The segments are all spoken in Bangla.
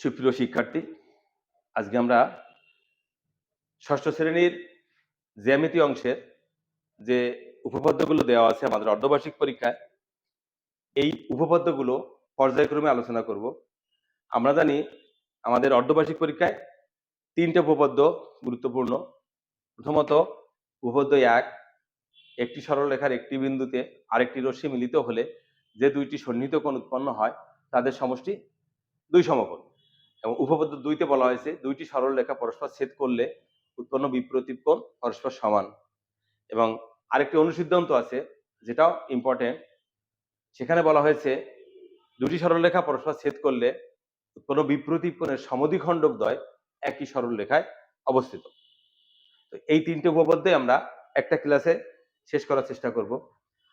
সুপ্রিয় শিক্ষার্থী, আজকে আমরা ষষ্ঠ শ্রেণীর জ্যামিতি অংশের যে উপপাদ্যগুলো দেওয়া আছে আমাদের অর্ধবার্ষিক পরীক্ষায়, এই উপপাদ্যগুলো পর্যায়ক্রমে আলোচনা করব। আমরা জানি আমাদের অর্ধবার্ষিক পরীক্ষায় তিনটে উপপাদ্য গুরুত্বপূর্ণ। প্রথমত উপপাদ্য 1, একটি সরলরেখার একটি বিন্দুতে আরেকটি রশ্মি মিলিত হলে যে দুইটি সন্নিহিত কোণ উৎপন্ন হয় তাদের সমষ্টি দুই সমকোণ। এবং উপপাদ্য 2-তে বলা হয়েছে দুইটি সরলরেখা পরস্পর ছেদ করলে উৎপন্ন বিপরীত কোণ পরস্পর সমান। এবং আরেকটি অনুসিদ্ধান্ত আছে যেটাও ইম্পর্টেন্ট, সেখানে বলা হয়েছে দুটি সরলরেখা পরস্পর ছেদ করলে উৎপন্ন বিপরীত কোণের সমদ্বিখণ্ডক দ্বয় একই সরলরেখায় অবস্থিত। তো এই তিনটে উপপাদ্যে আমরা একটা ক্লাসে শেষ করার চেষ্টা করব।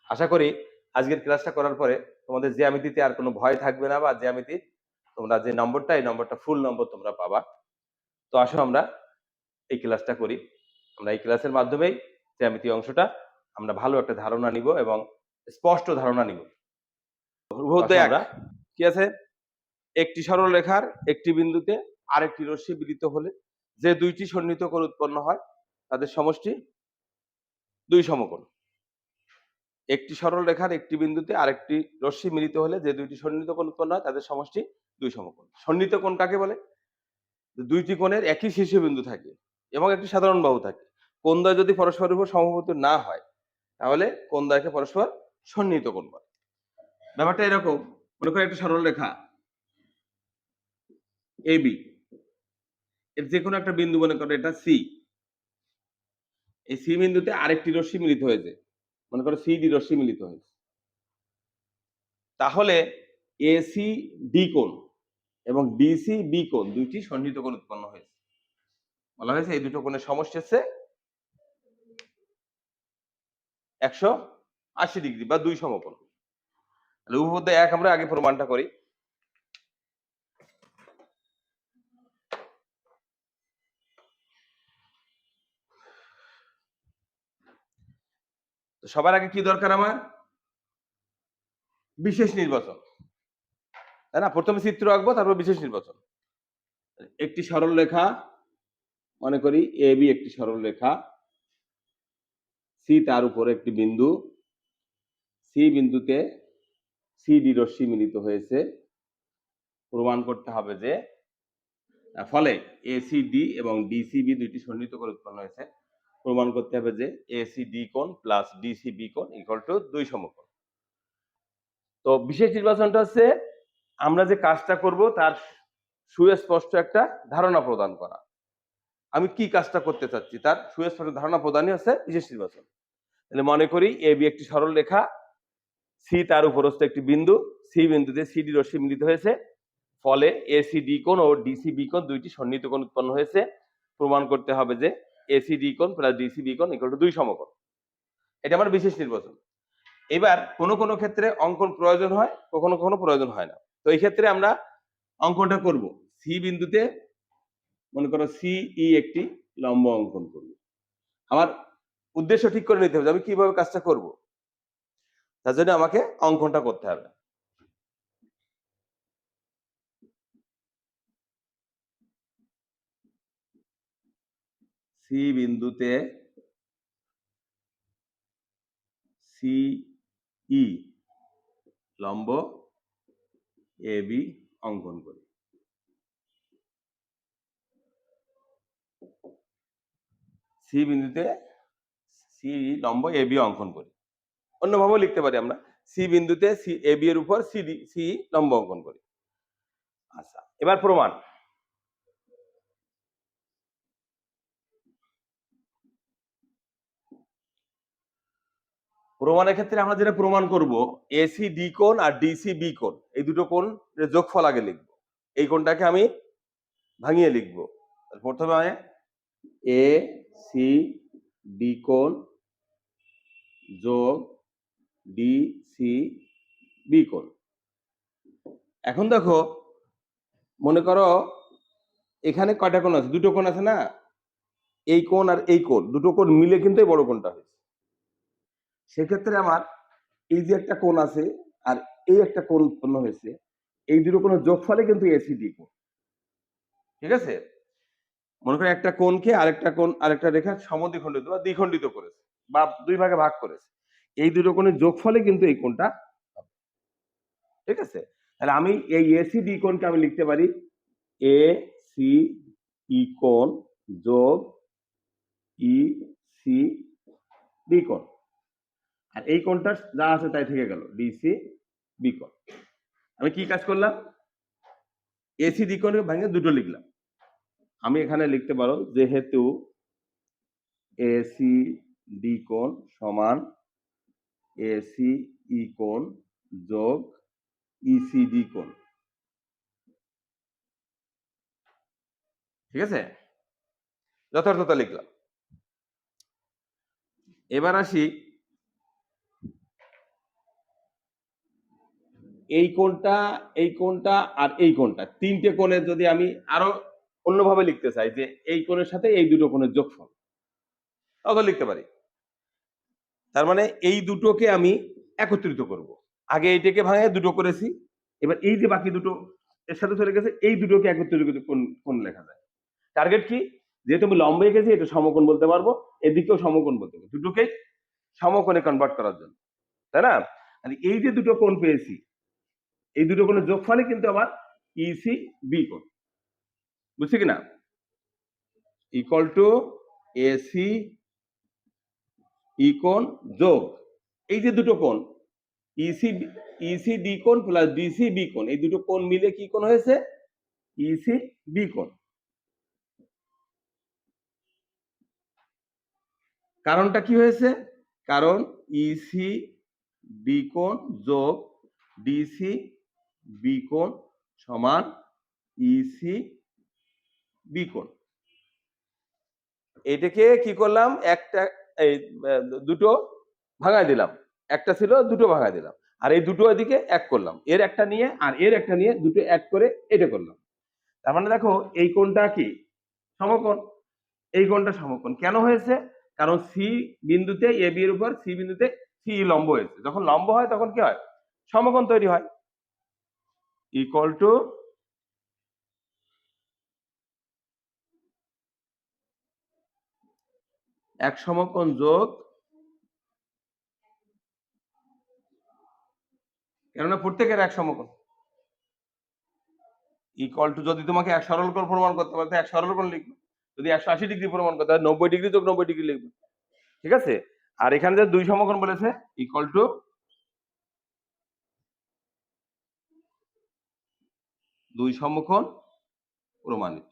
আশা করি আজকের ক্লাসটা করার পরে তোমাদের জ্যামিতিতে আর কোনো ভয় থাকবে না, বা জ্যামিতির তোমরা যে নম্বরটা, এই নম্বরটা ফুল নম্বর তোমরা পাবা। তো আসো আমরা এই ক্লাসটা করি। আমরা এই ক্লাসের মাধ্যমেই জ্যামিতি অংশটা আমরা ভালো একটা ধারণা নিব এবং স্পষ্ট ধারণা নিব। আমরা কি আছে, একটি সরলরেখার একটি বিন্দুতে আরেকটি রশ্মি মিলিত হলে যে দুইটি সন্নিহিত কোণ উৎপন্ন হয় তাদের সমষ্টি দুই সমকোণ। একটি সরলরেখার একটি বিন্দুতে আরেকটি রশ্মি মিলিত হলে যে দুইটি সন্নিহিত কোণ উৎপন্ন হয় তাদের সমষ্টি দুই সমকোণ। সন্নিহিত কোণ কাকে বলে? দুইটি কোণের একই শীর্ষবিন্দু থাকে এবং একটি সাধারণ বাহু থাকে। কোণদ্বয় যদি পরস্পরের উপর সমভূত না হয় তাহলে কোণদ্বয়কে পরস্পর সন্নিহিত কোণ বলে। ব্যাপারটা এরকম, মনে করো একটা সরলরেখা AB, এর যে কোনো একটা বিন্দু, মনে করো এটা C, এই C বিন্দুতে আরেকটি রশ্মি মিলিত হয়েছে, মনে করো CD রশ্মি মিলিত হয়েছে, তাহলে ACD কোণ এবং DCB কোণ দুইটি সন্নিহিত কোণ উৎপন্ন হয়েছে। বলা হয়েছে এই দুটো কোণের সমষ্টি হচ্ছে 180 ডিগ্রি বা দুই সমকোণ। তাহলে উপপাদ্য 1 আমরা আগে প্রমাণটা করি। তো সবার আগে কি দরকার আমার? বিশেষ নির্বাচন, তাই না? প্রথমে চিত্র আঁকবো, তারপর বিশেষ নির্বাচন। একটি সরল রেখা, মনে করি AB একটি সরল রেখা, C তার উপরে একটি বিন্দু, C বিন্দুতে CD রশ্মি মিলিত হয়েছে। প্রমাণ করতে হবে যে ফলে ACD এবং DCB দুইটি সন্নিহিত কোণ উৎপন্ন হয়েছে। প্রমাণ করতে হবে যে ACD কোণ প্লাস DCB কোণ ইকুয়াল টু দুই সমকোণ। তো বিশেষ নির্বাচনটা হচ্ছে আমরা যে কাজটা করব তার সুস্পষ্ট একটা ধারণা প্রদান করা। আমি কি কাজটা করতে চাচ্ছি তার সুস্পষ্ট ধারণা প্রদানই হচ্ছে বিশেষ নির্বাচন। তাহলে মনে করি AB একটি সরল রেখা, C তার উপরস্থ একটি বিন্দু, C বিন্দুতে CD রশ্মি মিলিত হয়েছে, ফলে ACD কোণ ও DCB কোণ দুইটি সন্নিহিত কোণ উৎপন্ন হয়েছে। প্রমাণ করতে হবে যে ACD কোণ প্লাস DCB কোণ ইকুয়াল টু দুই সমকোণ। এটা আমার বিশেষ নির্বাচন। এবার কোনো কোনো ক্ষেত্রে অঙ্কন প্রয়োজন হয়, কখনো কখনো প্রয়োজন হয় না। তো এই ক্ষেত্রে আমরা অঙ্কনটা করব। C বিন্দুতে মনে করো CE একটি লম্ব অঙ্কন করব। আমার উদ্দেশ্য ঠিক করে নিতে হবে আমি কিভাবে কাজটা করব। তার জন্য আমাকে অঙ্কনটা করতে হবে। C বিন্দুতে CE লম্ব AB অঙ্কন করি। C বিন্দুতে CE লম্ব AB অঙ্কন করি। অন্যভাবেও লিখতে পারি আমরা, C বিন্দুতে AB এর উপর CE লম্ব অঙ্কন করি। আচ্ছা, এবার প্রমাণ। প্রমাণের ক্ষেত্রে আমরা যেটা প্রমাণ করব, ACD কোণ আর DCB কোণ এই দুটো কোণ যোগফল আগে লিখব। এই কোণটাকে আমি ভাঙিয়ে লিখব। প্রথমে ACD কোণ যোগ DCB কোণ। এখন দেখো, মনে করো এখানে কয়টা কোণ আছে? দুটো কোণ আছে না? এই কোণ আর এই কোণ, দুটো কোণ মিলে কিন্তু এই বড় কোণটা হয়েছে। সেক্ষেত্রে আমার এই যে একটা কোণ আছে আর এই একটা কোণ উৎপন্ন হয়েছে, এই দুটো কোণের যোগফলে কিন্তু ACD কোণ। ঠিক আছে? মনে করেন একটা কোণকে আরেকটা রেখা সমদ্বিখণ্ডিত বা দ্বিখণ্ডিত করেছে বা দুই ভাগে ভাগ করেছে। এই দুটো কোণের যোগফলে কিন্তু এই কোণটা হবে। ঠিক আছে? তাহলে আমি এই এসি ডি কোণকে আমি লিখতে পারি এ সি ই কোণ যোগ ই সি ডি কোণ। আর এই কোণটা যা আছে তাই থেকে গেল ডিসি বি কোণ। আমি কি কাজ করলাম? এসি ডি কোণকে ভেঙে দুটো লিখলাম। আমি এখানে লিখতে পারো যেহেতু এসি ডি কোণ সমান এসি ই কোণ যোগ ইসিডি কোণ। ঠিক আছে? যথার্থতা লিখলাম। এবার আসি এই কোণটা আর এই কোণটা, তিনটে কোণের যদি আমি আরো অন্যভাবে লিখতে চাই যে এই কোণের সাথে এই দুটো কোণের যোগফল, তাহলে লিখতে পারি। তার মানে এই দুটোকে আমি একত্রিত করব। আগে এইটাকে ভাঙে দুটো করেছি, এবার এই যে বাকি দুটো এর সাথে চলে গেছে, এই দুটোকে একত্রিত করে কোণ লেখা যায়। টার্গেট কি? যেহেতু আমি লম্ব এঁকেছি এটা সমকোণ বলতে পারবো, এদিকেও সমকোণ বলতে পারবো, দুটোকেই সমকোণে কনভার্ট করার জন্য, তাই না? এই যে দুটো কোণ পেয়েছি, এই দুটো কোণের যোগফলই কিন্তু আমার ইসি বি কোণ। বুঝছি কিনা? ইকুয়াল টু এসি ই কোণ যোগ এই যে দুটো কোণ ইসি ইসি ডি কোণ প্লাস ডিসি বি কোণ, এই দুটো কোণ মিলে কি কোণ হয়েছে? ইসি বি কোণ। কারণটা কি হয়েছে? কারণ ইসি বি কোণ যোগ ডিসি বি কোণ সমান ইসি বি কোণ। এটাকে কি করলাম? একটা এই দুটো ভাঙায় দিলাম, একটা ছিল দুটো ভাঙায় দিলাম, আর এই দুটো এদিকে এক করলাম, এর একটা নিয়ে আর এর একটা নিয়ে দুটো এক করে এটা করলাম। তার মানে দেখো এই কোণটা কি সমকোণ, এই কোণটা সমকোণ কেন হয়েছে? কারণ সি বিন্দুতে এ বি এর উপর সি বিন্দুতে সি লম্ব হয়েছে, যখন লম্ব হয় তখন কি হয়? সমকোণ তৈরি হয়। ইকুয়াল টু এক সমকোণ যোগ, কেননা প্রত্যেকের এক সমকোণ, ইকুয়াল টু যদি তোমাকে এক সরল কোণ প্রমাণ করতে পারে এক সরল কোণ লিখবে, যদি 180 ডিগ্রি প্রমাণ করতে হয় 90 ডিগ্রি যোগ 90 ডিগ্রি লিখবে। ঠিক আছে? আর এখানে যে দুই সমকোণ বলেছে ইকুয়াল টু দুই সমকোণ প্রমাণিত।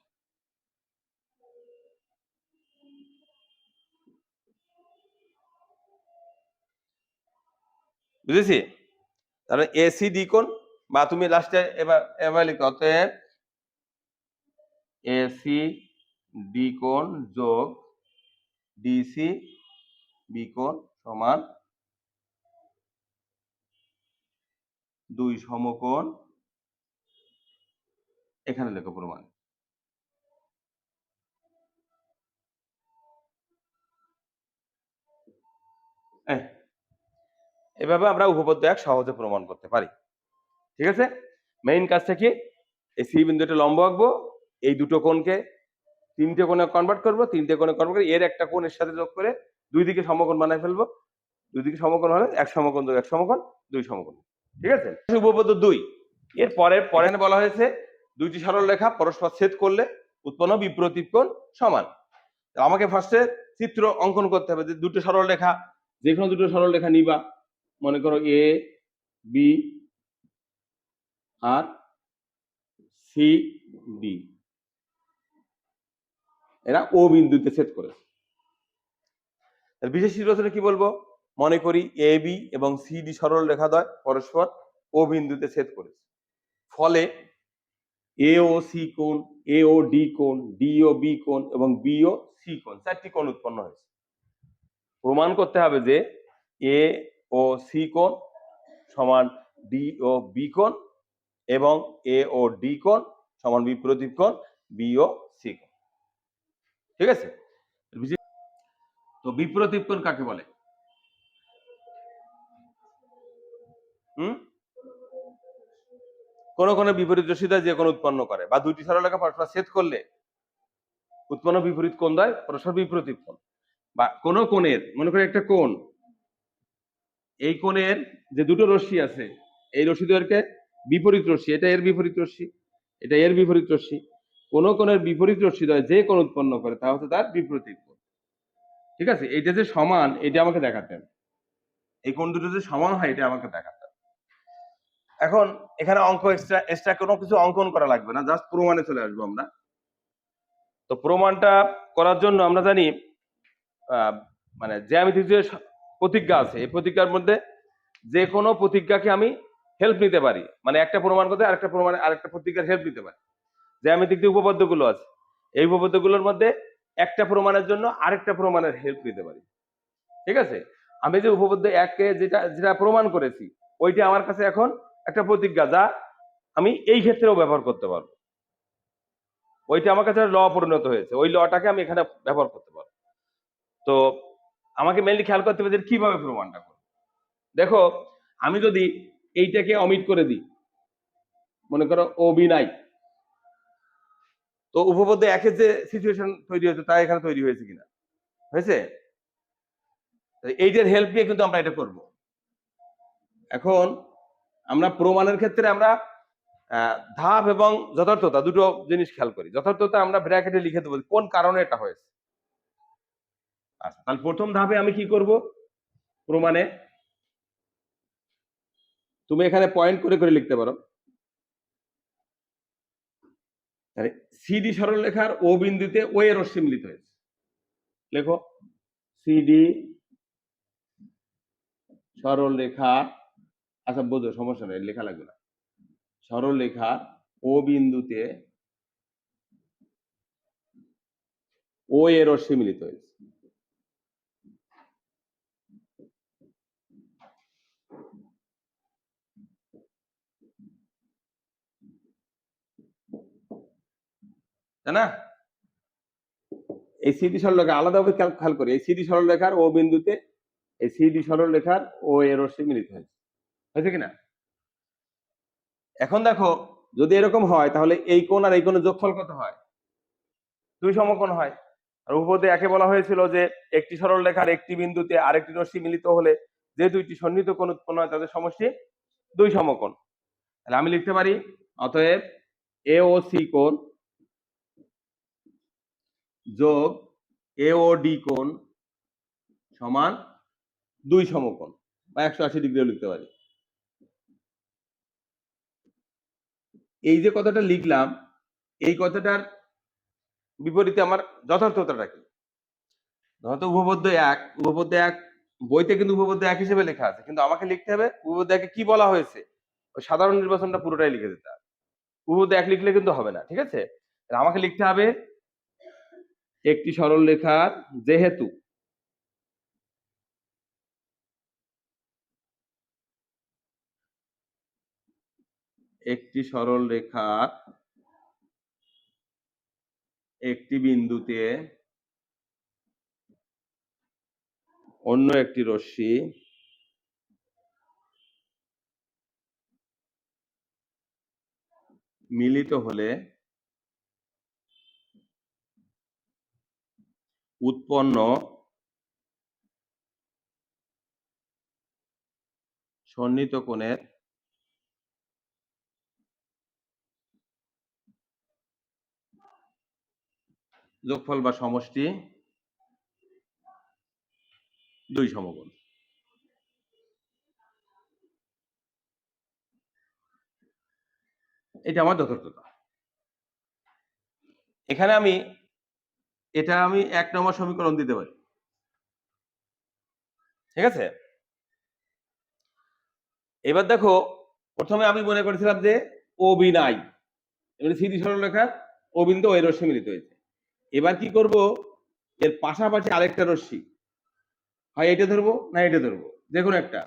বুঝেছি? তাহলে এসি ডি কোণ, বা তুমি লাস্টে এবার লিখো অতএব এসি ডি কোণ যোগ ডিসি বি কোণ সমান দুই সমকোণ, এখানে লেখো প্রমাণ। এভাবে আমরা উপপাদ্য এক সহজে প্রমাণ করতে পারি। ঠিক আছে? মেইন কাজটা কি? এই সি বিন্দুটা লম্ব আঁকবো, এই দুটো কোণকে তিনটে কোণে কনভার্ট করবো, তিনটে কোণে কনভার্ট করে এর একটা কোণের সাথে যোগ করে দুই দিকে সমকোণ বানায় ফেলবো। দুই দিকে সমকোণ হলে এক সমকোণ যোগ এক সমকোণ দুই সমকোণ। ঠিক আছে? উপপাদ্য 2 এর পরে বলা হয়েছে দুইটি সরল রেখা পরস্পর ছেদ করলে উৎপন্ন বিপ্রতীপ কোণ সমান। আমাকে ফার্স্টে চিত্র অঙ্কন করতে হবে যে দুটো সরল রেখা, যে কোনো দুটো সরল রেখা নিবা, মনে করো A B R C D, এরা ও বিন্দুতে ছেদ করেছে। বিশেষ নির্বাচনে কি বলবো? মনে করি এ বি এবং সি ডি সরল রেখাদ্বয় পরস্পর ও বিন্দুতে ছেদ করেছে, ফলে এ ও সি কোণ, এ ও ডি কোণ, ডি ও বি কোণ এবং বি ও সি কোণ, চারটি কোণ উৎপন্ন হয়েছে। প্রমাণ করতে হবে যে এ ও সি কোণ সমান ডি ও বি কোণ এবং এ ও ডি কোণ সমান বিপ্রতীপ কোণ বি ও সি কোণ। ঠিক আছে? তো বিপ্রতীপ কোণ কাকে বলে? কোন কোন বিপরীত রশ্মি দ্বয় যে কোন উৎপন্ন করে, বা দুইটি সরলরেখা পরস্পর ছেদ করলে উৎপন্ন বিপরীত কোণ দ্বয় পরস্পর বিপরীত কোণ। বা কোন কোণের, মনে করে একটা কোণ, এই কোণের যে দুটো রশ্মি আছে, এই রশ্মি দ্বয়কে বিপরীত রশ্মি, এটা এর বিপরীত রশ্মি, এটা এর বিপরীত রশ্মি, কোন কোণের বিপরীত রশ্মি দ্বয় যে কোণ উৎপন্ন করে তা হচ্ছে তার বিপরীত কোণ। ঠিক আছে, এইটা যে সমান এটা আমাকে দেখাতেন, এই কোণ দুটো যে সমান হয় এটা আমাকে দেখাতেন। এখন এখানে অঙ্ক এক্সট্রা কোনো কিছু অঙ্কন করা লাগবে না, জাস্ট প্রমাণে চলে আসবো আমরা। তো প্রমাণটা করার জন্য আমরা জানি মানে জ্যামিতিক যে প্রতিজ্ঞা আছে, এই প্রতিজ্ঞার মধ্যে যে কোনো প্রতিজ্ঞাকে আমি হেল্প নিতে পারি, মানে একটা প্রমাণ করতে আরেকটা প্রমাণ আরেকটা প্রতিজ্ঞার হেল্প নিতে পারি। জ্যামিতিক যে উপপাদ্যগুলো আছে, এই উপপাদ্যগুলোর মধ্যে একটা প্রমাণের জন্য আরেকটা প্রমাণের হেল্প নিতে পারি। ঠিক আছে, আমি যে উপপাদ্য এককে যেটা যেটা প্রমাণ করেছি, ওইটা আমার কাছে এখন একটা প্রতিজ্ঞা, যা আমি এই ক্ষেত্রেও ব্যবহার করতে পারবো। ওইটা আমার কাছে ল পরিণত হয়েছে, ওই লটাকে আমি এখানে ব্যবহার করতে পারবো। তো আমাকে মেনলি খেয়াল করতে হবে যে কিভাবে প্রমাণটা করবো। দেখো, আমি যদি এইটাকে অমিট করে দিই, মনে করো ও বি নাই, তো উপপাদ্য একের যে সিচুয়েশন তৈরি হয়েছে তা এখানে তৈরি হয়েছে কিনা, হয়েছে? এইটার হেল্প নিয়ে কিন্তু আমরা এটা করব। এখন আমরা প্রমাণের ক্ষেত্রে আমরা ধাপ এবং যথার্থতা দুটো জিনিস খেয়াল করি। যথার্থতা আমরা ব্র্যাকেটে লিখে দেবো কোন কারণে এটা হয়েছে। আচ্ছা, তাহলে প্রথম ধাপে আমি কি করব, প্রমাণে তুমি এখানে পয়েন্ট করে করে লিখতে পারো। সিডি সরলরেখার ও বিন্দুতে ও এর রশ্মি মিলিত হয়েছে, লেখো সিডি সরলরেখা, আচ্ছা বোঝো, সমস্যা নেই, লেখা লাগবে না। সরলরেখা ও বিন্দুতে ও এর রশ্মি মিলিত হয়েছে। তাই না? এই সিডি সরলরেখা আলাদাভাবে খেয়াল করি, এই সিডি সরলরেখার ও বিন্দুতে এই সিডি সরলরেখার ও এর রশ্মি মিলিত হয়েছে, হয়েছে কিনা? এখন দেখো, যদি এরকম হয় তাহলে এই কোণ আর এই কোণের যোগফল কত হয়? দুই সমকোণ হয়। আর উপপাদ্যে একে বলা হয়েছিল যে একটি সরলরেখার একটি বিন্দুতে আরেকটি রশ্মি মিলিত হলে যে দুইটি সন্নিহিত কোণ উৎপন্ন হয় তাদের সমষ্টি দুই সমকোণ। তাহলে আমি লিখতে পারি অতএব এ ও সি কোণ যোগ এ ও ডি কোণ সমান দুই সমকোণ, বা 180 ডিগ্রিও লিখতে পারি। এই যে কথাটা লিখলাম, এই কথাটার বিপরীতে আমার যথার্থতাটা কি? ধরো উপপাদ্য এক বইতে কিন্তু উপপাদ্য এক হিসেবে লেখা আছে, কিন্তু আমাকে লিখতে হবে উপপাদ্য একে কি বলা হয়েছে, ওই সাধারণ নির্বাচনটা পুরোটাই লিখে দিতে হবে। উপপাদ্য এক লিখলে কিন্তু হবে না, ঠিক আছে? আমাকে লিখতে হবে একটি সরল রেখার যেহেতু একটি সরল রেখার একটি বিন্দুতে অন্য একটি রশ্মি মিলিত হলে উৎপন্ন সন্নিহিত কোণের যোগফল বা সমষ্টি দুই সমকোণ। এটা আমার যথার্থতা। এখানে আমি এটা আমি 1 নম্বর সমীকরণ দিতে পারি, ঠিক আছে? এবার দেখো, প্রথমে আমি মনে করেছিলাম যে ও বি নাই, এবারে সিডি সরলরেখার ও বিন্দু ওই রশ্মি মিলিত হয়েছে। এবার কি করব, এর পাশাপাশি আরেকটা রশ্মি, হয় এটা ধরবো না এটা ধরবো, যে কোনো একটা,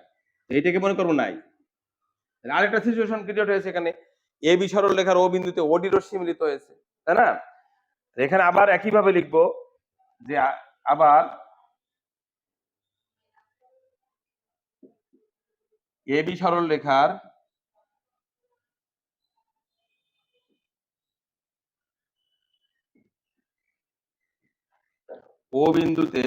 এইটাকে মনে করবো নাই। আরেকটা সিচুয়েশন ক্রিয়েট হয়েছে, এখানে এ বি সরলরেখার ও বিন্দুতে ওডি রশ্মি মিলিত হয়েছে, তাই না? এখানে আবার একইভাবে লিখবো যে আবার এ বি সরলরেখার ও বিন্দুতে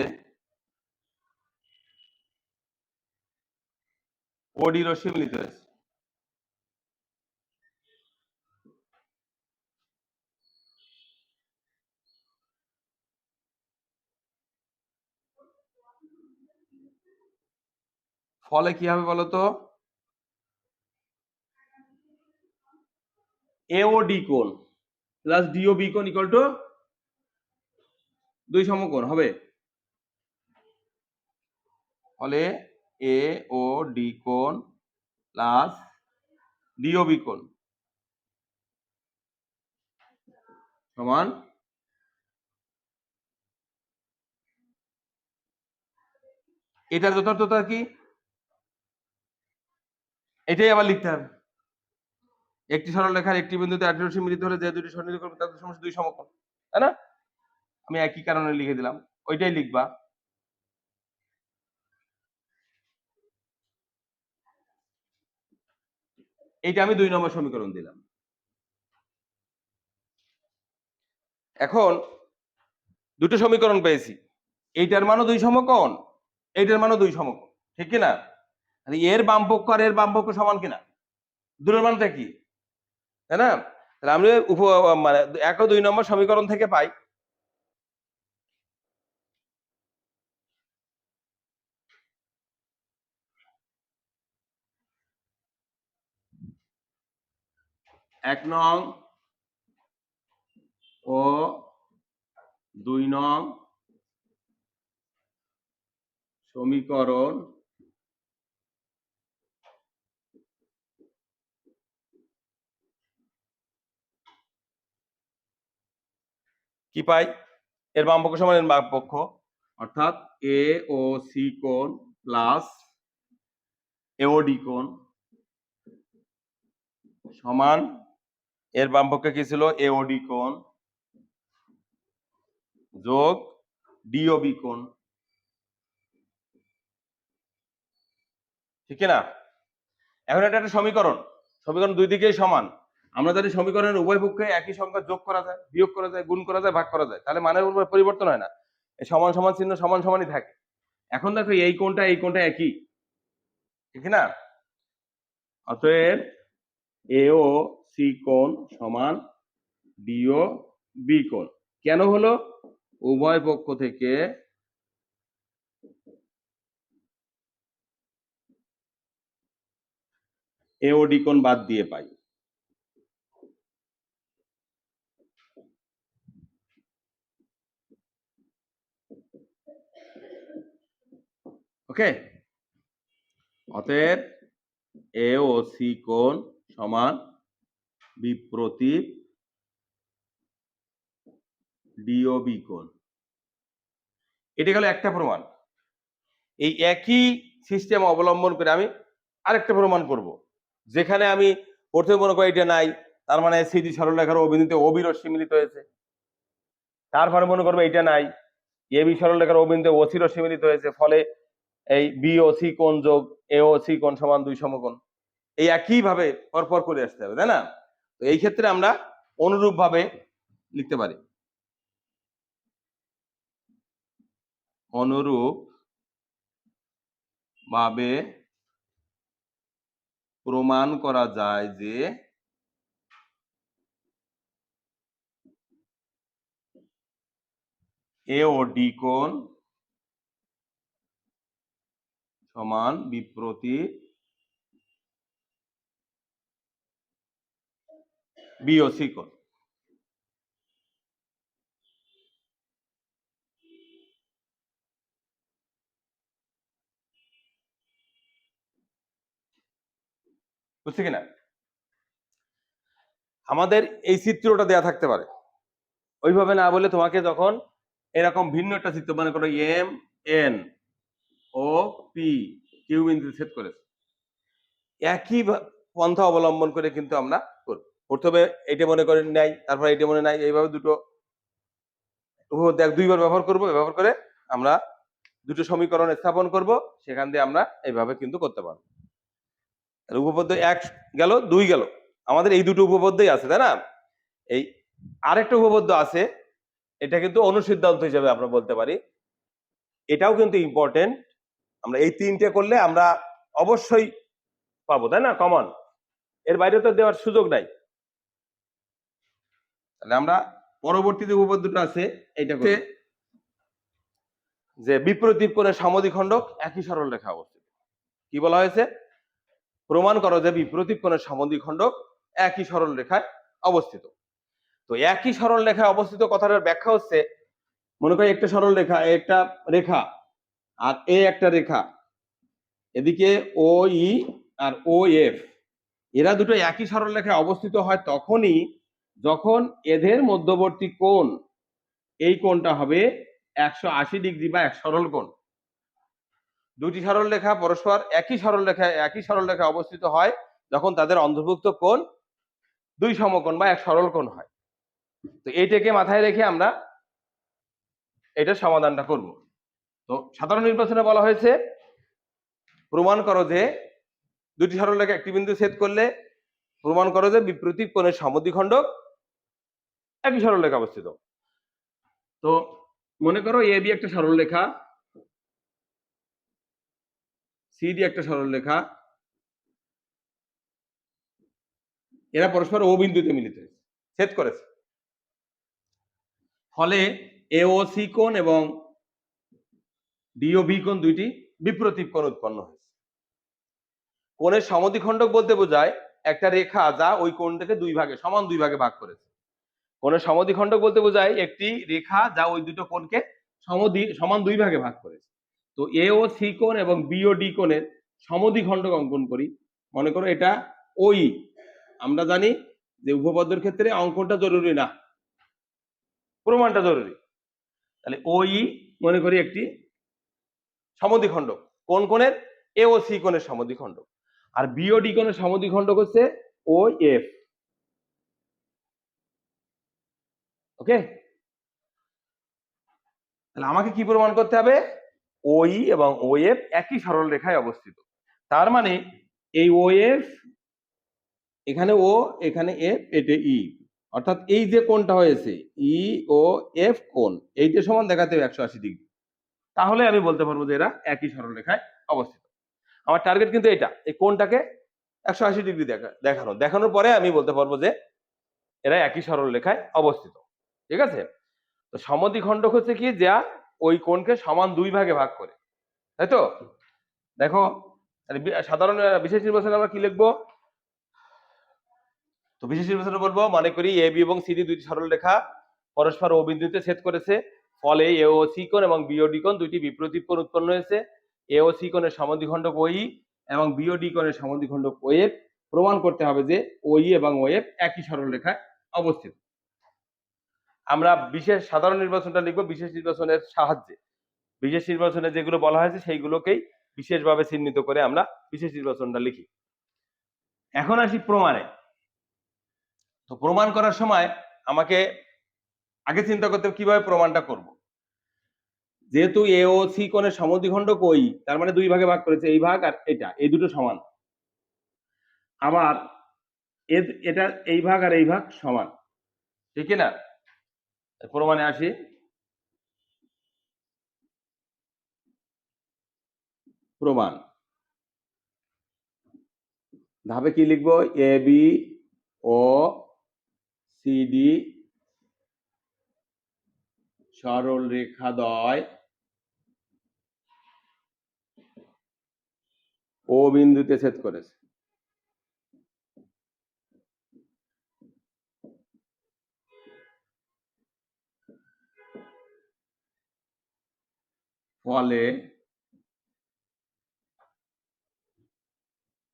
ওডি রশ্মি মিলিত হয়েছে। ফলে কি হবে বলতো, এওডি কোণ প্লাস ডিওবি কোণ ইকুয়াল টু 2 সমকোণ হবে। ফলে এ ও ডি কোণ প্লাস ডিওবি কোণ সমান এটার যথার্থতা কি, এটাই আবার লিখতে হবে। একটি সরলরেখার একটি বিন্দুতে 8 রশ্মি মিলিত হলে যে দুটি সরলরেখা করবে তাদের সমষ্টি 2 সমকোণ, তাই না? আমি একই কারণে লিখে দিলাম, ওইটাই লিখবা। এইটা আমি 2 নম্বর সমীকরণ দিলাম। এখন দুটো সমীকরণ পেয়েছি, এইটার মানও 2 সমকোণ, এইটার মানও 2 সমকোণ, ঠিক কিনা? এর বাম পক্ষ আর এর বাম পক্ষ সমান কিনা, দুটোর মানটা কি, তাই না? তাহলে আমি মানে 1 ও 2 নম্বর সমীকরণ থেকে পাই এক নং ও 2 নং সমীকরণ কি পাই, এর বাম পক্ষ সমান এর বাম পক্ষ, অর্থাৎ এ ও সি কোণ প্লাস এওডি কোণ সমান এর বাম পক্ষে কি ছিল, এওডি কোণ যোগ ডিওবি কোণ, ঠিক না? এখন এটা একটা সমীকরণ, সমীকরণ দুই দিকেই সমান। আমরা জানি সমীকরণের উভয় পক্ষে একই সংখ্যা যোগ করা যায়, বিয়োগ করা যায়, গুণ করা যায়, ভাগ করা যায়, তাহলে মানের উপর পরিবর্তন হয় না, এই সমান সমান চিহ্ন সমান সমানই থাকে। এখন দেখো এই কোণটা একই, ঠিক না? অতএব এও সি কোণ সমান ডিও বি কোণ। কেন হলো, উভয় পক্ষ থেকে এওডি কোণ বাদ দিয়ে পাই। ওকে, অতএব এ ও সি কোণ সমান বিপ্রতীপ ডিওবি কোণ। এটা গেল একটা প্রমাণ। এই একই সিস্টেম অবলম্বন করে আমি আরেকটা প্রমাণ করব, যেখানে আমি প্রথমে মনে করি এটা নাই, তার মানে সিডি সরলরেখার অবিন্দুতে ওবি রশ্মি মিলিত হয়েছে। তারপরে মনে করবো এটা নাই, এবি সরলরেখার অবিন্দুতে ওসি রশ্মি মিলিত হয়েছে, ফলে এই বি ও সি কোণ যোগ এ ও সি কোণ সমান 2 সমকোণ। এই একই ভাবে পরপর করে আসতে হবে, তাই না? তো এই ক্ষেত্রে আমরা অনুরূপ ভাবে লিখতে পারি, অনুরূপ ভাবে প্রমাণ করা যায় যে এ ও ডি কোণ সমান বিপ্রতীপ বি ও সি কোণ। বুঝছে কিনা? আমাদের এই চিত্রটা দেয়া থাকতে পারে, ওইভাবে না বলে তোমাকে যখন এরকম ভিন্ন একটা চিত্র, মনে করো M N O P Q বিন্দু ছেদ করেছে, একই পন্থা অবলম্বন করে কিন্তু আমরা করব। প্রথমে এটা মনে করে নাই, তারপর এটা মনে নাই, এইভাবে দুটো দুইবার ব্যবহার করব, ব্যবহার করে আমরা দুটো সমীকরণ স্থাপন করব, সেখান দিয়ে আমরা এইভাবে কিন্তু করতে পারবো। উপপাদ্য 1 গেল, 2 গেল, আমাদের এই দুটো উপপাদ্যই আছে, তাই না? এই আরেকটা উপপাদ্য আছে, এটা কিন্তু অনুসিদ্ধান্ত হিসেবে আমরা বলতে পারি, এটাও কিন্তু ইম্পর্টেন্ট। আমরা এই তিনটে করলে আমরা অবশ্যই পাবো, তাই না? কমন, এর বাইরে তো দেওয়ার সুযোগ নাই। তাহলে আমরা পরবর্তী যে উপপাদ্যটা আছে এটা করতে, যে বিপরীত কোণের সমদ্বিখণ্ডক একই সরলরেখা অবস্থিত। কি বলা হয়েছে? প্রমাণ করো যে বিপরীত কোণের সমদ্বিখণ্ডক একই সরলরেখায় অবস্থিত। তো একই সরলরেখায় অবস্থিত কথাটার ব্যাখ্যা হচ্ছে, মনে করি একটা সরলরেখা, একটা রেখা আর এ একটা রেখা, এদিকে ও ই আর ও এফ, এরা দুটো একই সরলরেখায় অবস্থিত হয় তখনই যখন এদের মধ্যবর্তী কোণ, এই কোণটা হবে 180 ডিগ্রি বা এক সরল কোণ। দুটি সরলরেখা পরস্পর একই সরলরেখায় অবস্থিত হয় যখন তাদের অন্তর্ভুক্ত কোণ দুই সমকোণ বা এক সরল কোণ হয়। তো এইটাকে মাথায় রেখে আমরা এটার সমাধানটা করব। তো সাধারণ নির্বাচনে বলা হয়েছে প্রমাণ করো যে দুটি সরলরেখা একটি বিন্দু ছেদ করলে প্রমাণ করো যে বিপরীত কোণের সমদ্বিখণ্ডক একই সরলরেখা অবস্থিত। তো মনে করো এ বি একটা সরলরেখা, সি ডি একটা সরলরেখা, এরা পরস্পর ও বিন্দুতে মিলিত হয়েছে, ছেদ করেছে। ফলে এ ও সি কোণ এবং ডি ও বি কোণ দুইটি বিপরীত কোণ উৎপন্ন হয়েছে। কোণের সমদ্বিখণ্ডক বলতে বোঝায় একটা রেখা যা ওই কোণটাকে সমান দুই ভাগে ভাগ করেছে। কোণের সমদ্বিখণ্ডক বলতে বোঝায় একটি রেখা যা ওই দুটো কোণকে সমান দুই ভাগে ভাগ করেছে। তো এ ও সি কোণ এবং বি ও ডি কোণের সমদ্বিখণ্ডক অঙ্কন করি। মনে করো এটা ওই, আমরা জানি যে উপপাদ্যের ক্ষেত্রে অঙ্কনটা জরুরি না, প্রমাণটা জরুরি। তাহলে ওই মনে করি একটি সমদ্বিখণ্ডক, কোন কোণের? এ ও সি কোণের সমদ্বিখণ্ডক। আর বি ও ডি কোণের সমদ্বিখণ্ডক হচ্ছে ও এফ। ওকে, তাহলে আমাকে কি প্রমাণ করতে হবে? ওই এবং ও এফ একই সরল রেখায় অবস্থিত। তার মানে এই ও এফ, এখানে ও, এখানে এফ, এটা ই, অর্থাৎ এই যে কোণটা হয়েছে ই ও এফ কোণ, এইটা সমান দেখাতে হবে 180 ডিগ্রি। তাহলে আমি বলতে পারবো যে এরা একই সরল রেখায় অবস্থিত। আমার টার্গেট কিন্তু এটা, এই কোণটাকে 180 ডিগ্রি দেখানোর পরে আমি বলতে পারবো যে এরা একই সরল রেখায় অবস্থিত। ঠিক আছে? তো সমদ্বিখণ্ডক হচ্ছে কি, যা ওই কোণকে সমান দুই ভাগে ভাগ করে, তাই তো? দেখো, সাধারণ বিশেষ নির্বাচনে আমরা কি লিখবো? তো বিশেষ নির্বাচনে বলবো, মনে করি এ বি এবং সি ডি দুইটি সরল রেখা পরস্পর ও বিন্দুতে ছেদ করেছে, ফলে এ ও সি কোণ এবং বি ও ডি কোণ দুইটি বিপরীত কোণ উৎপন্ন হয়েছে। এ ও সি কোণের সমদ্বিখণ্ডক ওই এবং বি ও ডি কোণের সমদ্বিখণ্ডক ও এফ। প্রমাণ করতে হবে যে ওই এবং ও এফ একই সরল রেখায় অবস্থিত। আমরা সাধারণ নির্বাচনটা লিখবো বিশেষ নির্বাচনের সাহায্যে। বিশেষ নির্বাচনে যেগুলো বলা হয়েছে সেইগুলোকেই বিশেষভাবে চিহ্নিত করে আমরা বিশেষ নির্বাচনটা লিখি। এখন আসি প্রমাণে। তো প্রমাণ করার সময় আমাকে আগে চিন্তা করতে হবে কিভাবে প্রমাণটা করব। যেহেতু এ ও সি কোণের সমদ্বিখণ্ডক ওই, তার মানে দুই ভাগে ভাগ করেছে, এই ভাগ আর এটা, এই দুটো সমান। আবার এটা এই ভাগ আর এই ভাগ সমান, ঠিক না? প্রমাণে আসি। প্রমাণ ধাপে কি লিখবো? A B O C D সরল রেখা দ্বয় ও বিন্দুতে ছেদ করেছে। ফলে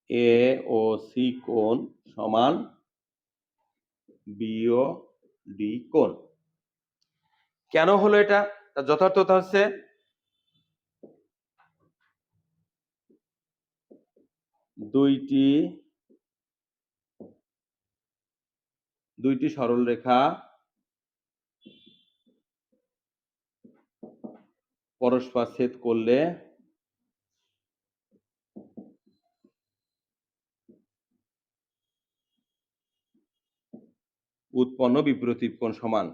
এ ও সি কোণ সমান বি ও ডি কোণ। কেন হলো এটা? তার যথার্থতা হচ্ছে দুইটি সরল রেখা পরস্পর ছেদ করলে উৎপন্ন বিপরীত কোণ সমান।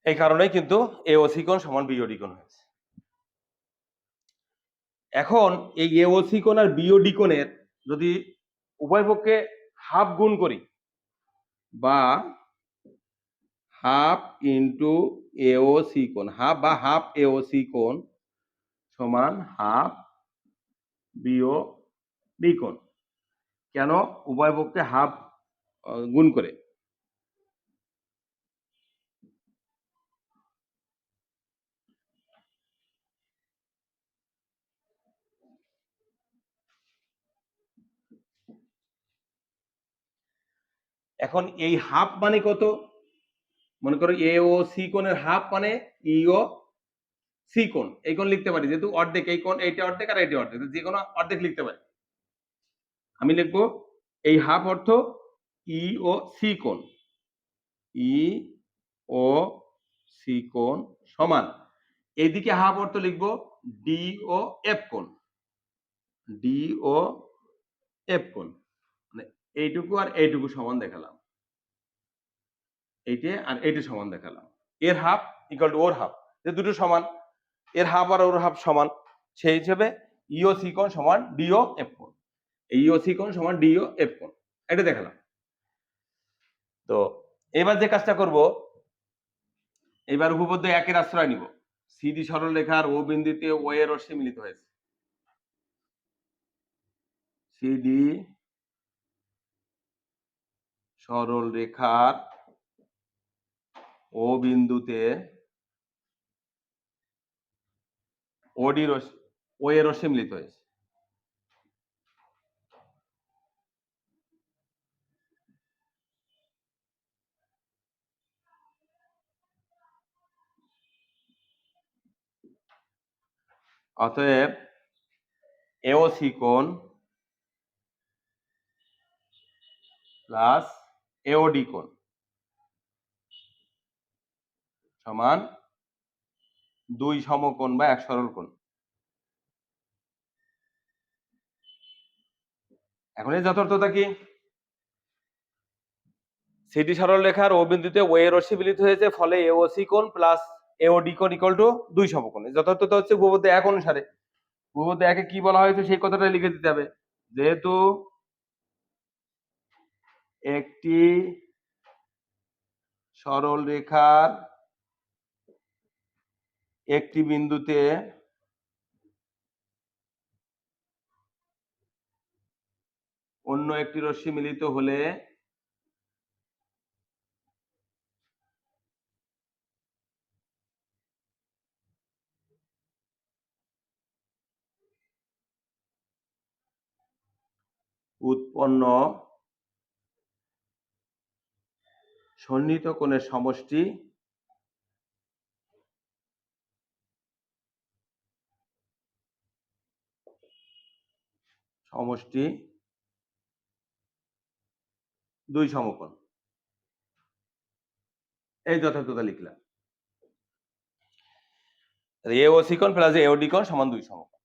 এই কারণেই কিন্তু এওসি কোণ সমান বিওডি কোণ হয়েছে। এখন এই এওসি কোণ আর বিওডি কোণের যদি উভয় পক্ষে হাফ গুণ করি বা হাফ ইন্টু এওসি কোণ, হাফ বা হাফ এওসি কোণ সমান হাফ বিওডি কোণ। কেন উভয় পক্ষে হাফ গুণ করে? এখন এই হাফ মানে কত? মনে করো এ ও সি কোণের হাফ মানে ই ও সি কোণ। এই কোণ লিখতে পারি, যেহেতু অর্ধেক, এই কোণ এইটা অর্ধেক আর এইটা অর্ধেক, যে কোনো অর্ধেক লিখতে পারি। আমি লিখবো এই হাফ অর্থ ই ও সি কোণ, ই ও সি কোণ সমান এইদিকে হাফ অর্থ লিখবো ডি ও এফ কোণ, ডি ও এফ কোণ। মানে এইটুকু আর এইটুকু সমান দেখালাম, এইটে আর এইটে সমান দেখালাম। এর half equal to or half, যে দুটো সমান, এর হাফ আর ওর হাফ সমান, সেই হিসেবে ইও সি কোণ সমান ডিও এফ কোণ। ইও সি কোণ সমান ডিও এফ কোণ, এটা দেখালাম। তো এবার যে কাজটা করব, এবার উপপাদ্য একের আশ্রয় নিব। সিডি সরলরেখার ও বিন্দুতে ও এর রশ্মি মিলিত হয়েছে। সিডি সরলরেখার ও বিন্দুতে ওডি রশ্মি, ও এর রশ্মি মিলিত হয়েছে। অতএব এওসি কোণ প্লাস এওডি কোণ সমান দুই সমকোণ বা এক সরল কোণ। এখন এই যথার্থতা কি? সিডি সরলরেখার ও বিন্দুতে ও এর রশ্মি মিলিত হয়েছে, ফলে এওসি কোণ প্লাস এওডি কোণ ইকুয়াল টু দুই সমকোণ। যথার্থতা হচ্ছে উপপাদ্য এক অনুসারে। উপপাদ্য একে কি বলা হয়েছে সেই কথাটা লিখে দিতে হবে। যেহেতু একটি সরল রেখার একটি বিন্দুতে অন্য একটি রশ্মি মিলিত হলে উৎপন্ন সন্নিহিত কোণের সমষ্টি দুই সমকোণ। এই যথার্থতা লিখলাম। এওসি কোণ প্লাস এওডি কোণ সমান দুই সমকোণ।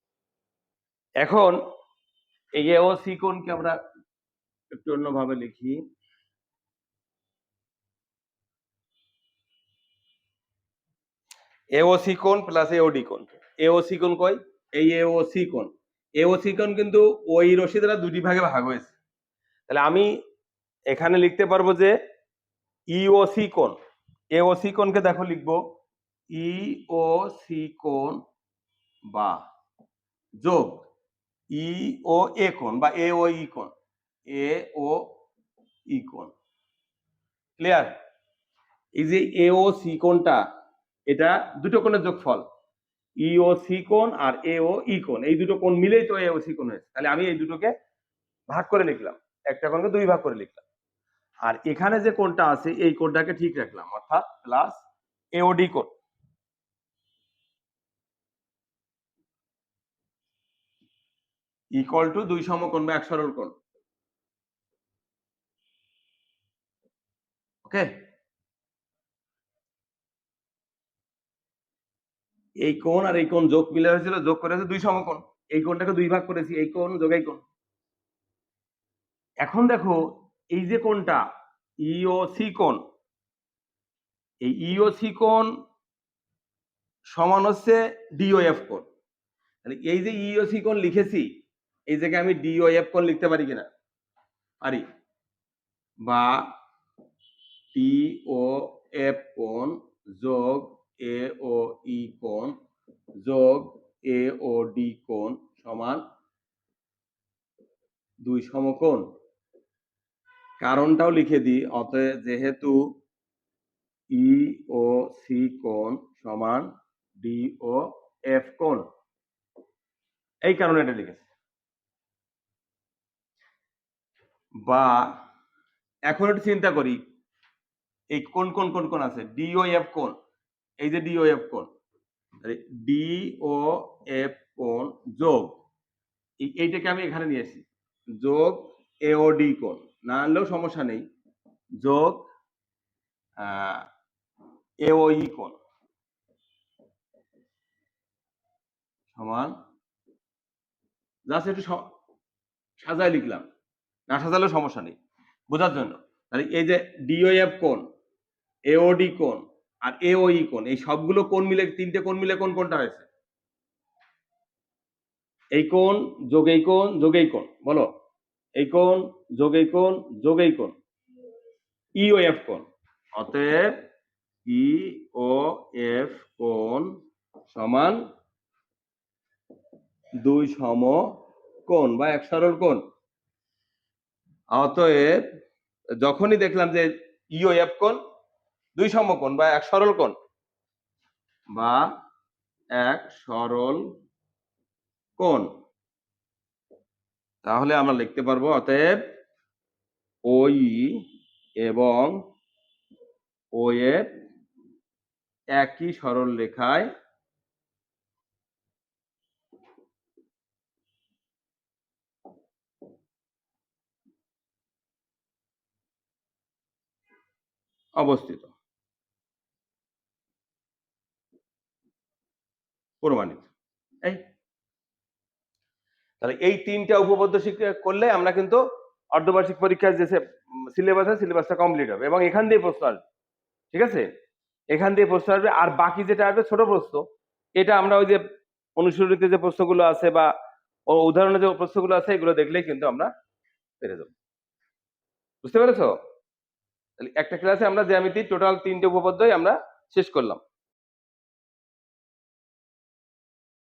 এখন এই এওসি কোণকে আমরা একটু অন্যভাবে লিখি। এওসি কোণ প্লাস এওডি কোণ। এওসি কোণ কই? এই এওসি কোণ। এওসি কোণ কিন্তু ওই রশ্মি দ্বারা দুটি ভাগে ভাগ হয়েছে। তাহলে আমি এখানে লিখতে পারবো যে ইওসি কোণ, এওসি কোণকে দেখো লিখবো ইওসি কোণ বা যোগ ই ও এ কোণ বা এ ও ই কোণ, এ ও ই কোণ। ক্লিয়ার? এই যে এ ও সি কোণটা, এটা দুটো কোণের যোগফল, ই ও সি কোণ আর এ ও ই কোণ, এই দুটো কোণ মিলেই তো এ ও সি কোণ হয়েছে। তাহলে আমি এই দুটোকে ভাগ করে লিখলাম, একটা কোণকে দুই ভাগ করে লিখলাম। আর এখানে যে কোণটা আছে এই কোণটাকে ঠিক রাখলাম, অর্থাৎ প্লাস এওডি কোণ ইকুয়াল টু দুই সমকোণ বা এক সরল কোণ। ওকে, এই কোণ আর এই কোণ যোগ মিলে হয়েছিল, যোগ করে হয়েছে দুই সমকোণ। এই কোণটাকে দুই ভাগ করেছি, এই কোণ যোগ এই কোণ। এখন দেখো এই যে কোণটা ইওসি কোণ, এই ইওসি কোণ সমান হচ্ছে ডিওএফ কোণ। তাহলে এই যে ইওসি কোণ লিখেছি, এই জায়গায় আমি ডিওএফ কোণ লিখতে পারি কিনা? পারি। বা টিওএফ কোণ যোগ এওই কোণ যোগ এওডি কোণ সমান 2 সমকোণ। কারণটাও লিখে দিই, অতএব যেহেতু ইওসি কোণ সমান ডিওএফ কোণ, এই কারণে এটা লিখেছি। বা এখন একটু চিন্তা করি, এই কোন কোন কোন কোন আছে, ডিওএফ কোণ, এই যে ডিওএফ কোণ, ডিওএফ কোণ যোগ এইটাকে আমি এখানে নিয়ে আসি, যোগ এওডি কোণ, না আনলেও সমস্যা নেই, যোগ এওই কোণ সমান, জাস্ট একটু সাজায় লিখলাম, না সাজালেও সমস্যা নেই বোঝার জন্য। তাহলে এই যে ডিওএফ কোণ, এওডি কোণ আর এওই কোণ, এই সবগুলো কোণ মিলে, তিনটে কোণ মিলে কোন কোণটা হয়েছে? এই কোণ যোগ এই কোণ যোগ এই কোণ, বলো, এই কোণ যোগ এই কোণ যোগ এই কোণ, ইওএফ কোণ। অতএব ইওএফ কোণ সমান 2 সমকোণ বা এক সরল কোণ। অতএব যখনই দেখলাম যে ইওএফ কোণ 2 সমকোণ বা এক সরল কোণ বা এক সরল কোণ, তাহলে আমরা লিখতে পারবো অতএব ওই এবং ওএফ একই সরল রেখায় অবস্থিত, প্রমাণিত। এই তাহলে এই তিনটা উপপাদ্য শিক্ষা করলে আমরা কিন্তু অর্ধবার্ষিক পরীক্ষার যে সিলেবাস আছে সিলেবাসটা কমপ্লিট হবে এবং এখান দিয়ে প্রশ্ন আসবে। ঠিক আছে, এখান দিয়ে প্রশ্ন আসবে। আর বাকি যেটা আসবে ছোট প্রশ্ন, এটা আমরা ওই যে অনুশীলনীতে যে প্রশ্নগুলো আছে বা উদাহরণে যে প্রশ্নগুলো আছে এগুলো দেখলেই কিন্তু আমরা পেরে যাবো। বুঝতে পেরেছো? তাহলে একটা ক্লাসে আমরা জ্যামিতির টোটাল 3টে উপপাদ্যই আমরা শেষ করলাম।